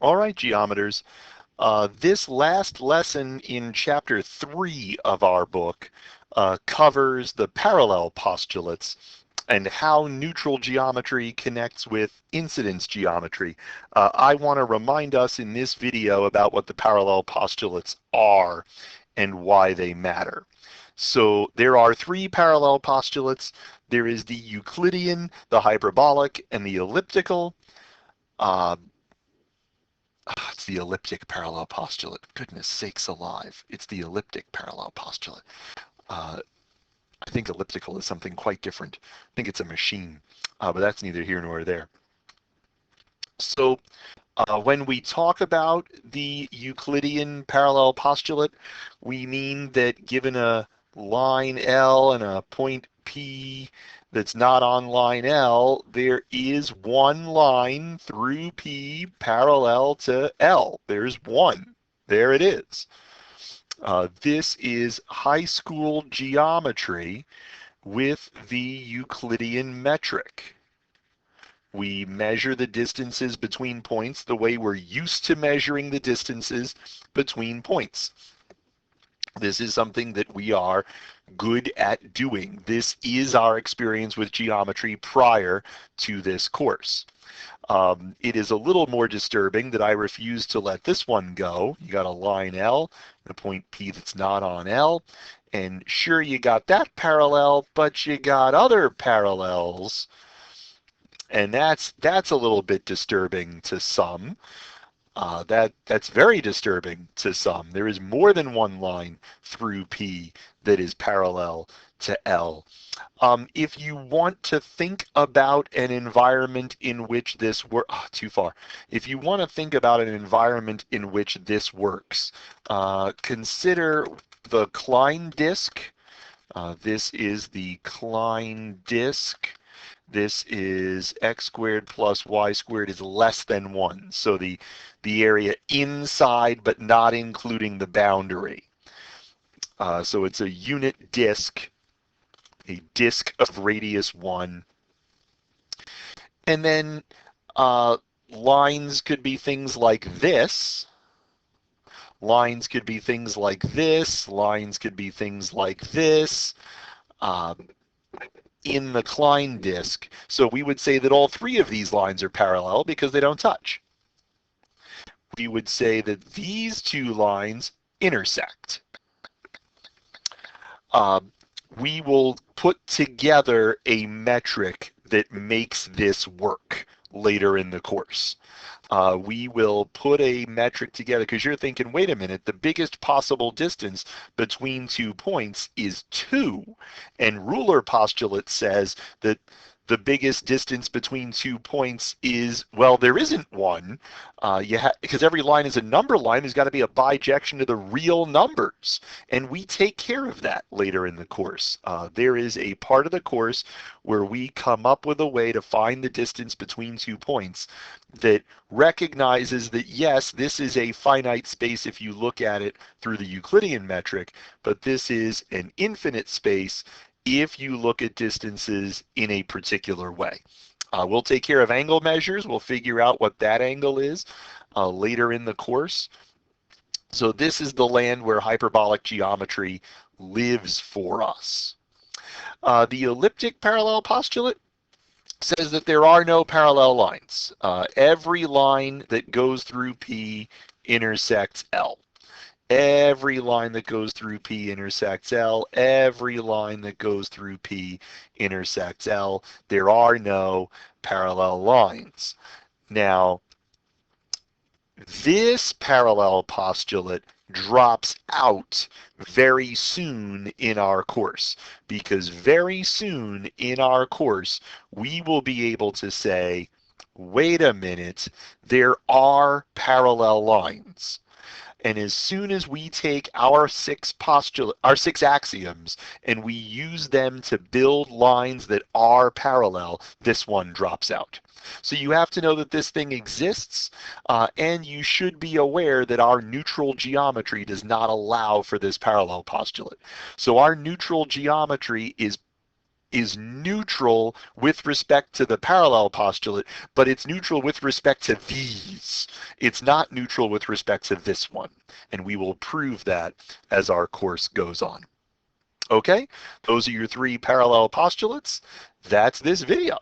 All right, geometers. This last lesson in chapter 3 of our book covers the parallel postulates and how neutral geometry connects with incidence geometry. I want to remind us in this video about what the parallel postulates are and why they matter. So there are 3 parallel postulates. There is the Euclidean, the hyperbolic, and the elliptical. Uh, It's the elliptic parallel postulate. Goodness sakes alive. It's the elliptic parallel postulate. I think elliptical is something quite different. I think it's a machine, but that's neither here nor there. So when we talk about the Euclidean parallel postulate, we mean that given a line L and a point P that's not on line L, there is one line through P parallel to L. There's one. There it is. This is high school geometry with the Euclidean metric. We measure the distances between points the way we're used to measuring the distances between points. This is something that we are good at doing. This is our experience with geometry prior to this course. It is a little more disturbing that I refuse to let this one go. You got a line L and a point P that's not on L. And sure, you got that parallel, but you got other parallels. And that's a little bit disturbing to some. That's very disturbing to some. There is more than one line through P that is parallel to L. If you want to think about an environment in which this works, too far. If you want to think about an environment in which this works, consider the Cline Disk. This is the Cline Disk. This is x squared plus y squared is less than 1. So the area inside but not including the boundary. So it's a unit disk, a disk of radius 1. And then lines could be things like this. Lines could be things like this. Lines could be things like this. In the Cline disk. So we would say that all 3 of these lines are parallel because they don't touch. We would say that these 2 lines intersect. We will put together a metric that makes this work later in the course. We will put a metric together because you're thinking, wait a minute, the biggest possible distance between 2 points is 2. And ruler postulate says that the biggest distance between 2 points is, well, there isn't one. Because every line is a number line, there's got to be a bijection to the real numbers. And we take care of that later in the course. There is a part of the course where we come up with a way to find the distance between 2 points that recognizes that, yes, this is a finite space if you look at it through the Euclidean metric, but this is an infinite space if you look at distances in a particular way. We'll take care of angle measures. We'll figure out what that angle is later in the course. So this is the land where hyperbolic geometry lives for us. The elliptic parallel postulate says that there are no parallel lines. Every line that goes through P intersects L. Every line that goes through P intersects L. Every line that goes through P intersects L. There are no parallel lines. Now, this parallel postulate drops out very soon in our course, because very soon in our course, we will be able to say, wait a minute, there are parallel lines. And as soon as we take our 6 axioms and we use them to build lines that are parallel, this one drops out. So you have to know that this thing exists, and you should be aware that our neutral geometry does not allow for this parallel postulate. So our neutral geometry is neutral with respect to the parallel postulate, but it's neutral with respect to these. it's not neutral with respect to this one, and we will prove that as our course goes on. Okay, those are your 3 parallel postulates. That's this video.